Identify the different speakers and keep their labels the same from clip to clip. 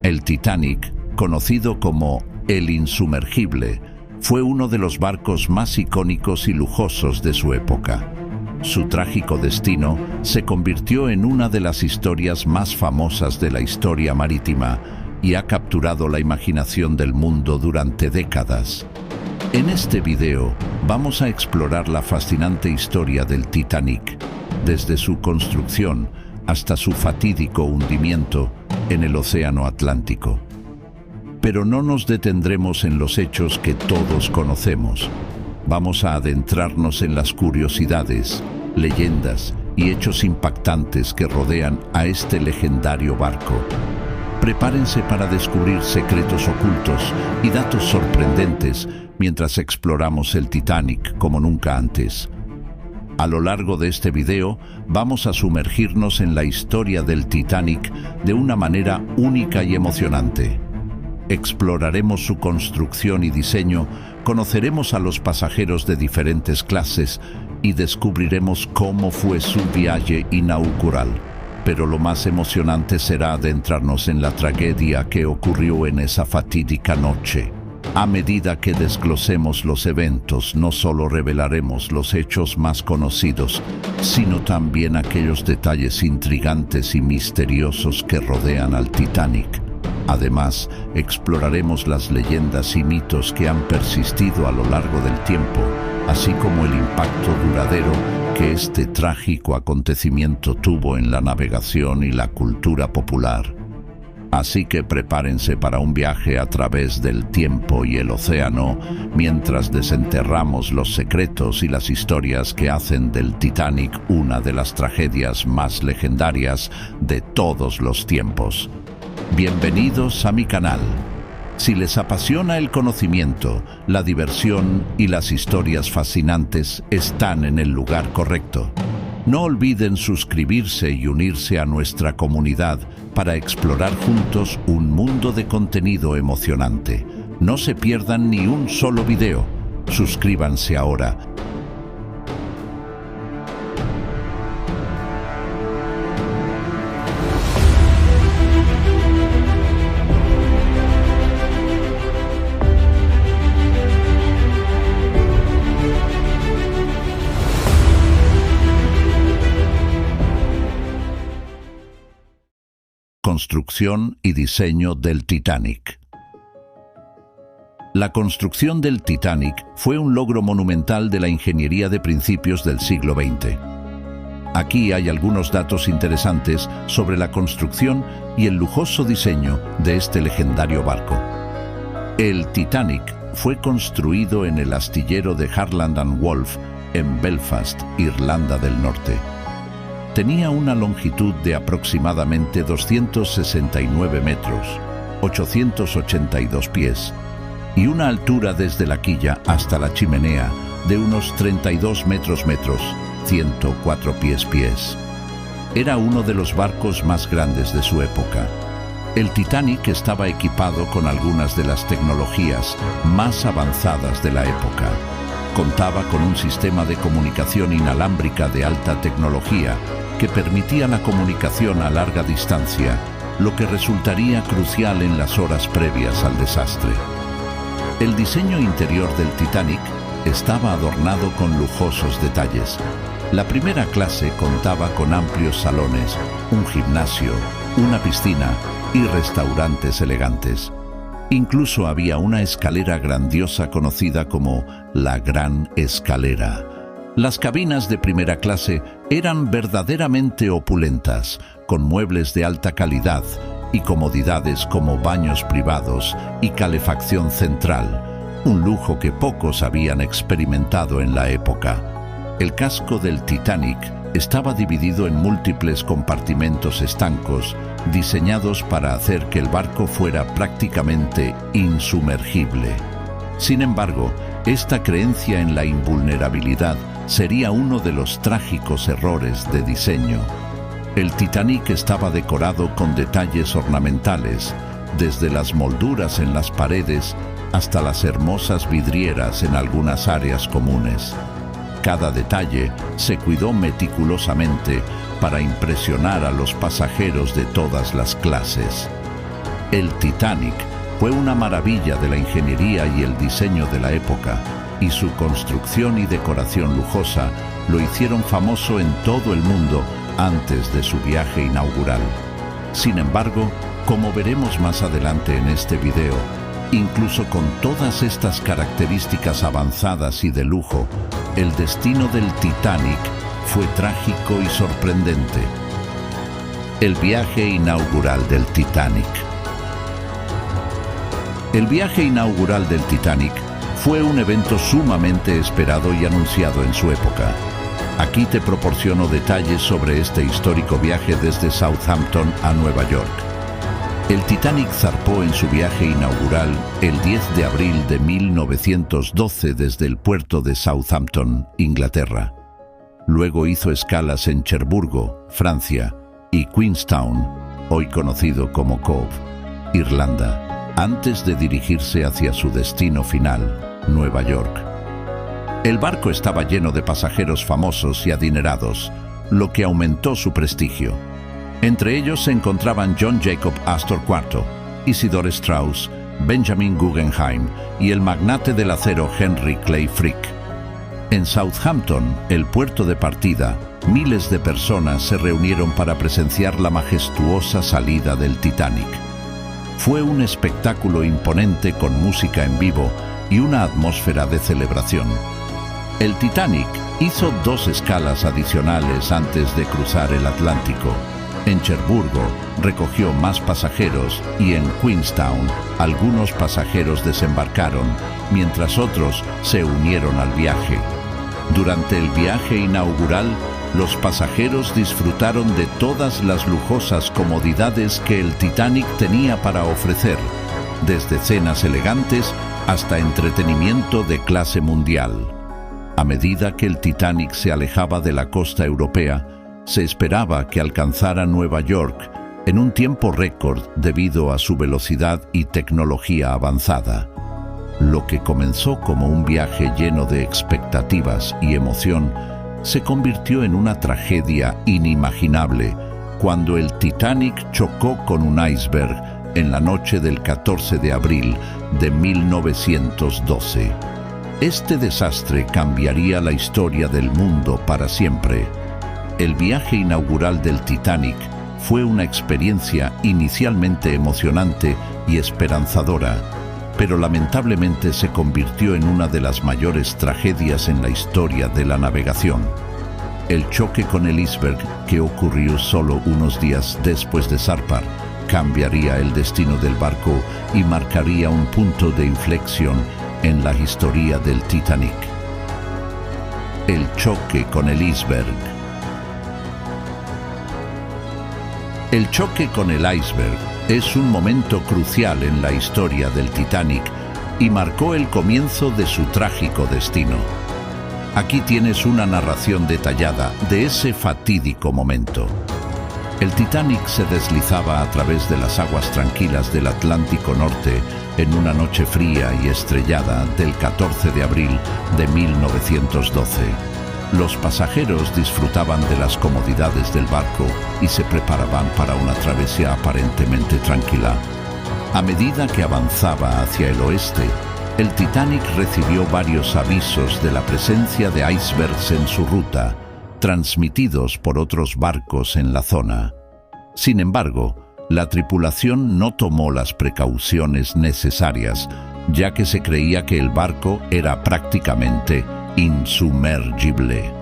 Speaker 1: El Titanic, conocido como el Insumergible, fue uno de los barcos más icónicos y lujosos de su época. Su trágico destino se convirtió en una de las historias más famosas de la historia marítima y ha capturado la imaginación del mundo durante décadas. En este video vamos a explorar la fascinante historia del Titanic, desde su construcción hasta su fatídico hundimiento en el Océano Atlántico. Pero no nos detendremos en los hechos que todos conocemos. Vamos a adentrarnos en las curiosidades, leyendas y hechos impactantes que rodean a este legendario barco. Prepárense para descubrir secretos ocultos y datos sorprendentes mientras exploramos el Titanic como nunca antes. A lo largo de este video vamos a sumergirnos en la historia del Titanic de una manera única y emocionante. Exploraremos su construcción y diseño, conoceremos a los pasajeros de diferentes clases y descubriremos cómo fue su viaje inaugural. Pero lo más emocionante será adentrarnos en la tragedia que ocurrió en esa fatídica noche. A medida que desglosemos los eventos, no solo revelaremos los hechos más conocidos, sino también aquellos detalles intrigantes y misteriosos que rodean al Titanic. Además, exploraremos las leyendas y mitos que han persistido a lo largo del tiempo, así como el impacto duradero que este trágico acontecimiento tuvo en la navegación y la cultura popular. Así que prepárense para un viaje a través del tiempo y el océano, mientras desenterramos los secretos y las historias que hacen del Titanic una de las tragedias más legendarias de todos los tiempos. Bienvenidos a mi canal. Si les apasiona el conocimiento, la diversión y las historias fascinantes, están en el lugar correcto. No olviden suscribirse y unirse a nuestra comunidad para explorar juntos un mundo de contenido emocionante. No se pierdan ni un solo video. Suscríbanse ahora. Construcción y diseño del Titanic. La construcción del Titanic fue un logro monumental de la ingeniería de principios del siglo XX. Aquí hay algunos datos interesantes sobre la construcción y el lujoso diseño de este legendario barco. El Titanic fue construido en el astillero de Harland & Wolff en Belfast, Irlanda del Norte. Tenía una longitud de aproximadamente 269 metros, 882 pies, y una altura desde la quilla hasta la chimenea de unos 32 metros, 104 pies. Era uno de los barcos más grandes de su época. El Titanic estaba equipado con algunas de las tecnologías más avanzadas de la época. Contaba con un sistema de comunicación inalámbrica de alta tecnología que permitía la comunicación a larga distancia, lo que resultaría crucial en las horas previas al desastre. El diseño interior del Titanic estaba adornado con lujosos detalles. La primera clase contaba con amplios salones, un gimnasio, una piscina y restaurantes elegantes. Incluso había una escalera grandiosa conocida como la Gran Escalera. Las cabinas de primera clase eran verdaderamente opulentas, con muebles de alta calidad y comodidades como baños privados y calefacción central, un lujo que pocos habían experimentado en la época. El casco del Titanic estaba dividido en múltiples compartimentos estancos, diseñados para hacer que el barco fuera prácticamente insumergible. Sin embargo, esta creencia en la invulnerabilidad sería uno de los trágicos errores de diseño. El Titanic estaba decorado con detalles ornamentales, desde las molduras en las paredes hasta las hermosas vidrieras en algunas áreas comunes. Cada detalle se cuidó meticulosamente para impresionar a los pasajeros de todas las clases. El Titanic fue una maravilla de la ingeniería y el diseño de la época, y su construcción y decoración lujosa lo hicieron famoso en todo el mundo antes de su viaje inaugural. Sin embargo, como veremos más adelante en este video, incluso con todas estas características avanzadas y de lujo, el destino del Titanic fue trágico y sorprendente. El viaje inaugural del Titanic. El viaje inaugural del Titanic fue un evento sumamente esperado y anunciado en su época. Aquí te proporciono detalles sobre este histórico viaje desde Southampton a Nueva York. El Titanic zarpó en su viaje inaugural el 10 de abril de 1912 desde el puerto de Southampton, Inglaterra. Luego hizo escalas en Cherburgo, Francia, y Queenstown, hoy conocido como Cove, Irlanda, antes de dirigirse hacia su destino final, Nueva York. El barco estaba lleno de pasajeros famosos y adinerados, lo que aumentó su prestigio. Entre ellos se encontraban John Jacob Astor IV, Isidor Straus, Benjamin Guggenheim y el magnate del acero Henry Clay Frick. En Southampton, el puerto de partida, miles de personas se reunieron para presenciar la majestuosa salida del Titanic. Fue un espectáculo imponente con música en vivo y una atmósfera de celebración. El Titanic hizo 2 escalas adicionales antes de cruzar el Atlántico. En Cherburgo recogió más pasajeros y en Queenstown algunos pasajeros desembarcaron, mientras otros se unieron al viaje. Durante el viaje inaugural, los pasajeros disfrutaron de todas las lujosas comodidades que el Titanic tenía para ofrecer, desde cenas elegantes hasta entretenimiento de clase mundial. A medida que el Titanic se alejaba de la costa europea, se esperaba que alcanzara Nueva York en un tiempo récord debido a su velocidad y tecnología avanzada. Lo que comenzó como un viaje lleno de expectativas y emoción se convirtió en una tragedia inimaginable cuando el Titanic chocó con un iceberg en la noche del 14 de abril de 1912. Este desastre cambiaría la historia del mundo para siempre. El viaje inaugural del Titanic fue una experiencia inicialmente emocionante y esperanzadora, pero lamentablemente se convirtió en una de las mayores tragedias en la historia de la navegación. El choque con el iceberg, que ocurrió solo unos días después de zarpar, cambiaría el destino del barco y marcaría un punto de inflexión en la historia del Titanic. El choque con el iceberg. El choque con el iceberg es un momento crucial en la historia del Titanic y marcó el comienzo de su trágico destino. Aquí tienes una narración detallada de ese fatídico momento. El Titanic se deslizaba a través de las aguas tranquilas del Atlántico Norte en una noche fría y estrellada del 14 de abril de 1912. Los pasajeros disfrutaban de las comodidades del barco y se preparaban para una travesía aparentemente tranquila. A medida que avanzaba hacia el oeste, el Titanic recibió varios avisos de la presencia de icebergs en su ruta, transmitidos por otros barcos en la zona. Sin embargo, la tripulación no tomó las precauciones necesarias, ya que se creía que el barco era prácticamente insumergible.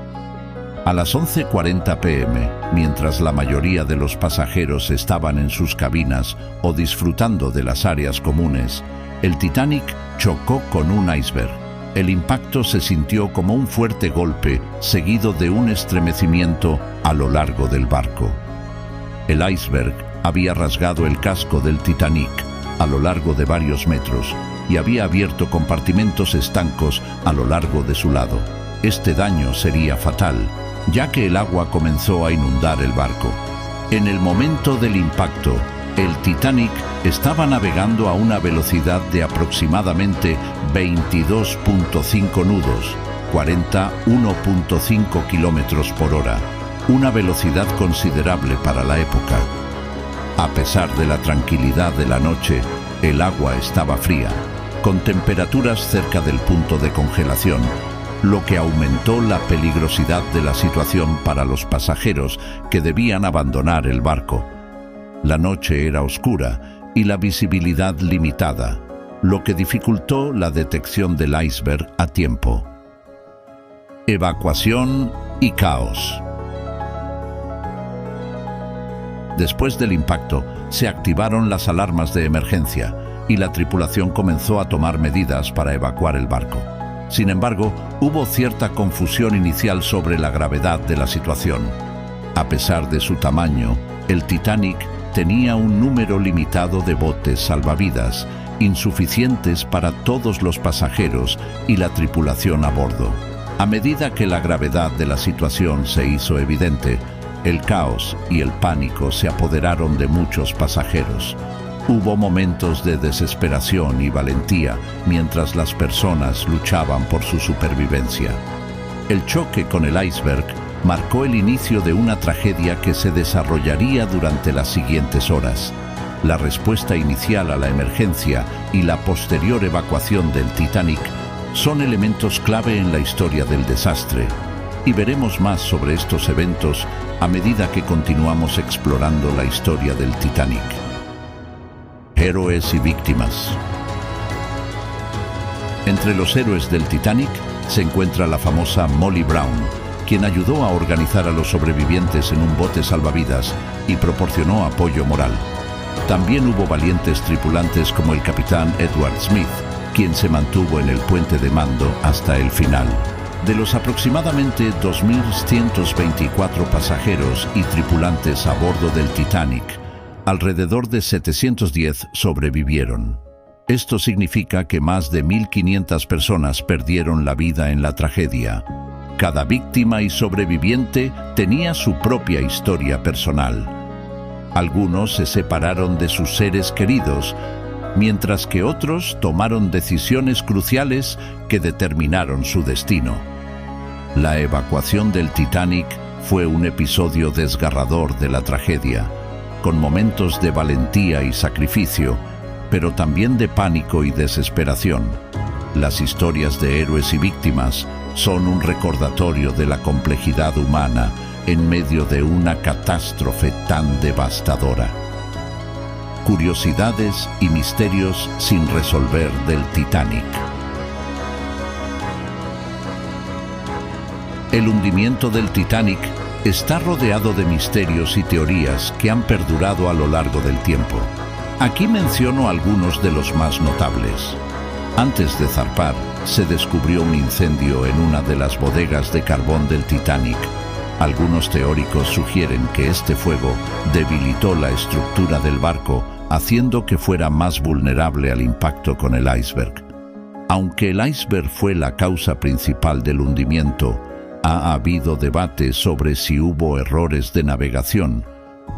Speaker 1: A las 11:40 p.m., mientras la mayoría de los pasajeros estaban en sus cabinas o disfrutando de las áreas comunes, el Titanic chocó con un iceberg. El impacto se sintió como un fuerte golpe, seguido de un estremecimiento a lo largo del barco. El iceberg había rasgado el casco del Titanic a lo largo de varios metros y había abierto compartimentos estancos a lo largo de su lado. Este daño sería fatal, ya que el agua comenzó a inundar el barco. En el momento del impacto, el Titanic estaba navegando a una velocidad de aproximadamente 22.5 nudos, 41.5 kilómetros por hora, una velocidad considerable para la época. A pesar de la tranquilidad de la noche, el agua estaba fría, con temperaturas cerca del punto de congelación, lo que aumentó la peligrosidad de la situación para los pasajeros que debían abandonar el barco. La noche era oscura y la visibilidad limitada, lo que dificultó la detección del iceberg a tiempo. Evacuación y caos. Después del impacto, se activaron las alarmas de emergencia y la tripulación comenzó a tomar medidas para evacuar el barco. Sin embargo, hubo cierta confusión inicial sobre la gravedad de la situación. A pesar de su tamaño, el Titanic tenía un número limitado de botes salvavidas, insuficientes para todos los pasajeros y la tripulación a bordo. A medida que la gravedad de la situación se hizo evidente, el caos y el pánico se apoderaron de muchos pasajeros. Hubo momentos de desesperación y valentía mientras las personas luchaban por su supervivencia. El choque con el iceberg marcó el inicio de una tragedia que se desarrollaría durante las siguientes horas. La respuesta inicial a la emergencia y la posterior evacuación del Titanic son elementos clave en la historia del desastre, y veremos más sobre estos eventos a medida que continuamos explorando la historia del Titanic. Héroes y víctimas. Entre los héroes del Titanic se encuentra la famosa Molly Brown, quien ayudó a organizar a los sobrevivientes en un bote salvavidas y proporcionó apoyo moral. También hubo valientes tripulantes como el capitán Edward Smith, quien se mantuvo en el puente de mando hasta el final. De los aproximadamente 2.124 pasajeros y tripulantes a bordo del Titanic, alrededor de 710 sobrevivieron. Esto significa que más de 1.500 personas perdieron la vida en la tragedia. Cada víctima y sobreviviente tenía su propia historia personal. Algunos se separaron de sus seres queridos, mientras que otros tomaron decisiones cruciales que determinaron su destino. La evacuación del Titanic fue un episodio desgarrador de la tragedia, con momentos de valentía y sacrificio, pero también de pánico y desesperación. Las historias de héroes y víctimas son un recordatorio de la complejidad humana en medio de una catástrofe tan devastadora. Curiosidades y misterios sin resolver del Titanic. El hundimiento del Titanic está rodeado de misterios y teorías que han perdurado a lo largo del tiempo. Aquí menciono algunos de los más notables. Antes de zarpar, se descubrió un incendio en una de las bodegas de carbón del Titanic. Algunos teóricos sugieren que este fuego debilitó la estructura del barco, haciendo que fuera más vulnerable al impacto con el iceberg. Aunque el iceberg fue la causa principal del hundimiento, ha habido debate sobre si hubo errores de navegación,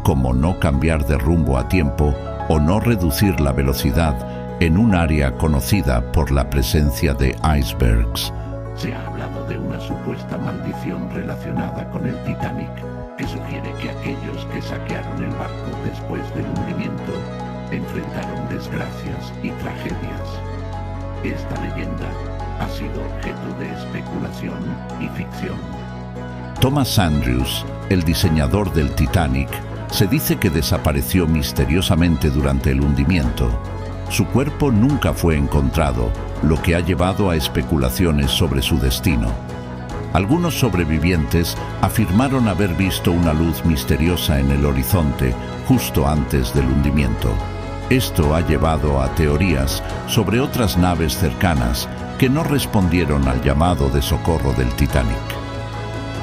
Speaker 1: como no cambiar de rumbo a tiempo o no reducir la velocidad en un área conocida por la presencia de icebergs.
Speaker 2: Se ha hablado de una supuesta maldición relacionada con el Titanic, que sugiere que aquellos que saquearon el barco después del hundimiento enfrentaron desgracias y tragedias. Esta leyenda ha sido objeto de especulación y ficción.
Speaker 1: Thomas Andrews, el diseñador del Titanic, se dice que desapareció misteriosamente durante el hundimiento. Su cuerpo nunca fue encontrado, lo que ha llevado a especulaciones sobre su destino. Algunos sobrevivientes afirmaron haber visto una luz misteriosa en el horizonte justo antes del hundimiento. Esto ha llevado a teorías sobre otras naves cercanas que no respondieron al llamado de socorro del Titanic.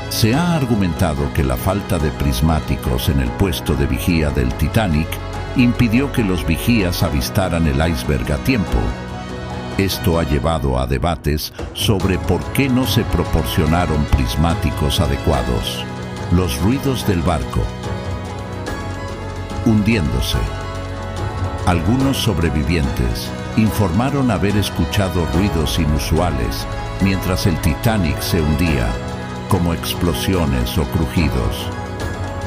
Speaker 1: Se ha argumentado que la falta de prismáticos en el puesto de vigía del Titanic impidió que los vigías avistaran el iceberg a tiempo. Esto ha llevado a debates sobre por qué no se proporcionaron prismáticos adecuados. Los ruidos del barco hundiéndose. Algunos sobrevivientes informaron haber escuchado ruidos inusuales mientras el Titanic se hundía, como explosiones o crujidos.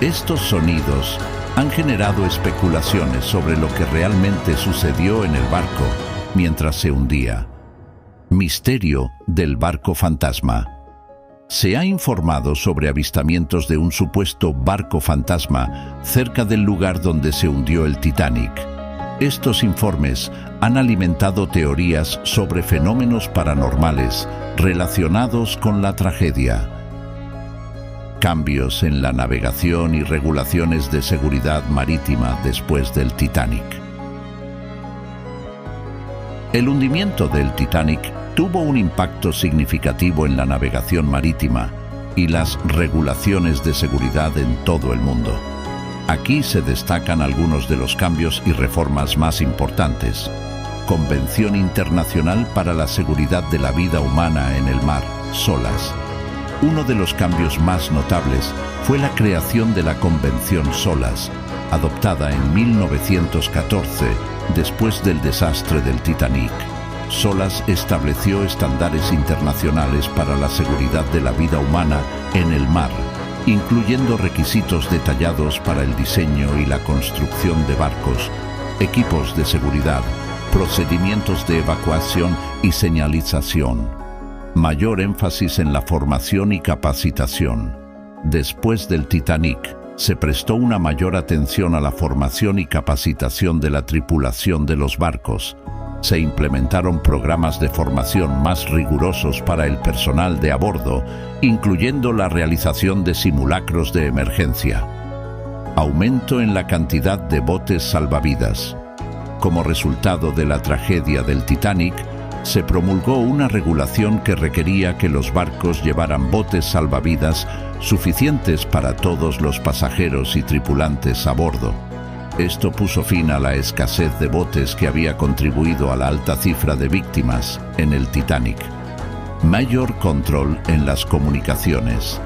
Speaker 1: Estos sonidos han generado especulaciones sobre lo que realmente sucedió en el barco mientras se hundía. Misterio del barco fantasma. Se ha informado sobre avistamientos de un supuesto barco fantasma cerca del lugar donde se hundió el Titanic. Estos informes han alimentado teorías sobre fenómenos paranormales relacionados con la tragedia. Cambios en la navegación y regulaciones de seguridad marítima después del Titanic. El hundimiento del Titanic tuvo un impacto significativo en la navegación marítima y las regulaciones de seguridad en todo el mundo. Aquí se destacan algunos de los cambios y reformas más importantes. Convención Internacional para la Seguridad de la Vida Humana en el Mar, SOLAS. Uno de los cambios más notables fue la creación de la Convención SOLAS, adoptada en 1914, después del desastre del Titanic. SOLAS estableció estándares internacionales para la seguridad de la vida humana en el mar, incluyendo requisitos detallados para el diseño y la construcción de barcos, equipos de seguridad, procedimientos de evacuación y señalización. Mayor énfasis en la formación y capacitación. Después del Titanic, se prestó una mayor atención a la formación y capacitación de la tripulación de los barcos. Se implementaron programas de formación más rigurosos para el personal de a bordo, incluyendo la realización de simulacros de emergencia. Aumento en la cantidad de botes salvavidas. Como resultado de la tragedia del Titanic, se promulgó una regulación que requería que los barcos llevaran botes salvavidas suficientes para todos los pasajeros y tripulantes a bordo. Esto puso fin a la escasez de botes que había contribuido a la alta cifra de víctimas en el Titanic. Mayor control en las comunicaciones.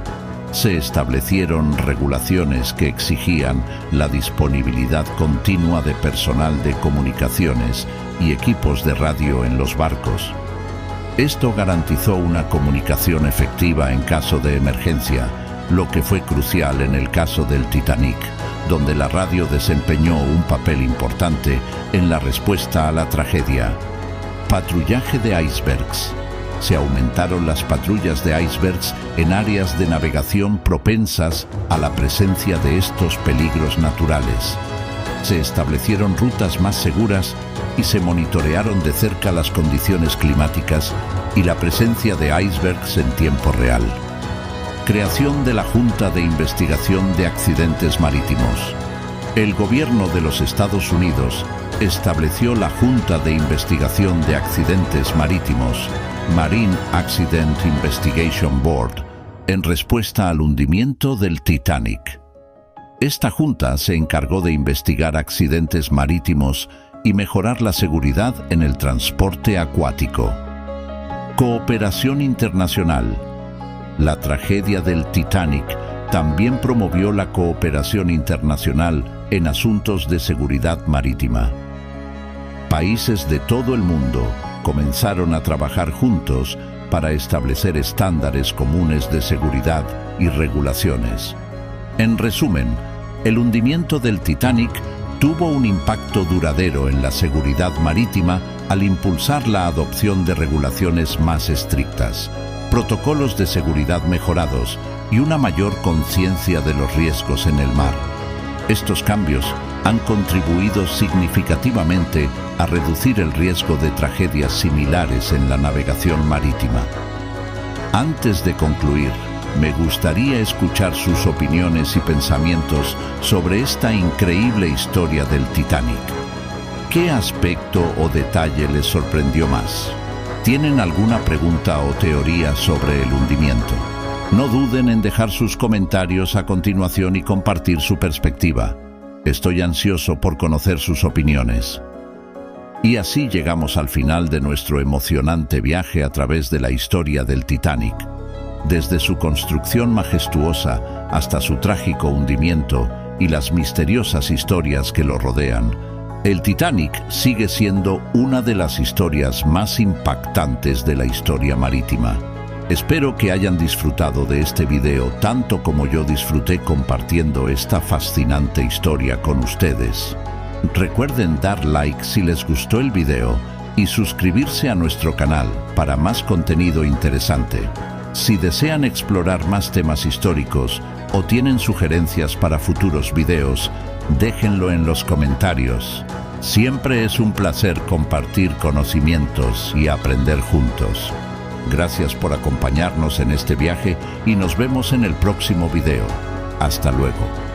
Speaker 1: Se establecieron regulaciones que exigían la disponibilidad continua de personal de comunicaciones y equipos de radio en los barcos. Esto garantizó una comunicación efectiva en caso de emergencia, lo que fue crucial en el caso del Titanic, donde la radio desempeñó un papel importante en la respuesta a la tragedia. Patrullaje de icebergs. Se aumentaron las patrullas de icebergs en áreas de navegación propensas a la presencia de estos peligros naturales. Se establecieron rutas más seguras y se monitorearon de cerca las condiciones climáticas y la presencia de icebergs en tiempo real. Creación de la Junta de Investigación de Accidentes Marítimos. El gobierno de los Estados Unidos estableció la Junta de Investigación de Accidentes Marítimos, Marine Accident Investigation Board, en respuesta al hundimiento del Titanic. Esta junta se encargó de investigar accidentes marítimos y mejorar la seguridad en el transporte acuático. Cooperación internacional. La tragedia del Titanic también promovió la cooperación internacional en asuntos de seguridad marítima. Países de todo el mundo comenzaron a trabajar juntos para establecer estándares comunes de seguridad y regulaciones. En resumen, el hundimiento del Titanic tuvo un impacto duradero en la seguridad marítima al impulsar la adopción de regulaciones más estrictas, protocolos de seguridad mejorados y una mayor conciencia de los riesgos en el mar. Estos cambios han contribuido significativamente a reducir el riesgo de tragedias similares en la navegación marítima. Antes de concluir, me gustaría escuchar sus opiniones y pensamientos sobre esta increíble historia del Titanic. ¿Qué aspecto o detalle les sorprendió más? ¿Tienen alguna pregunta o teoría sobre el hundimiento? No duden en dejar sus comentarios a continuación y compartir su perspectiva. Estoy ansioso por conocer sus opiniones. Y así llegamos al final de nuestro emocionante viaje a través de la historia del Titanic. Desde su construcción majestuosa hasta su trágico hundimiento y las misteriosas historias que lo rodean, el Titanic sigue siendo una de las historias más impactantes de la historia marítima. Espero que hayan disfrutado de este video tanto como yo disfruté compartiendo esta fascinante historia con ustedes. Recuerden dar like si les gustó el video y suscribirse a nuestro canal para más contenido interesante. Si desean explorar más temas históricos o tienen sugerencias para futuros videos, déjenlo en los comentarios. Siempre es un placer compartir conocimientos y aprender juntos. Gracias por acompañarnos en este viaje y nos vemos en el próximo video. Hasta luego.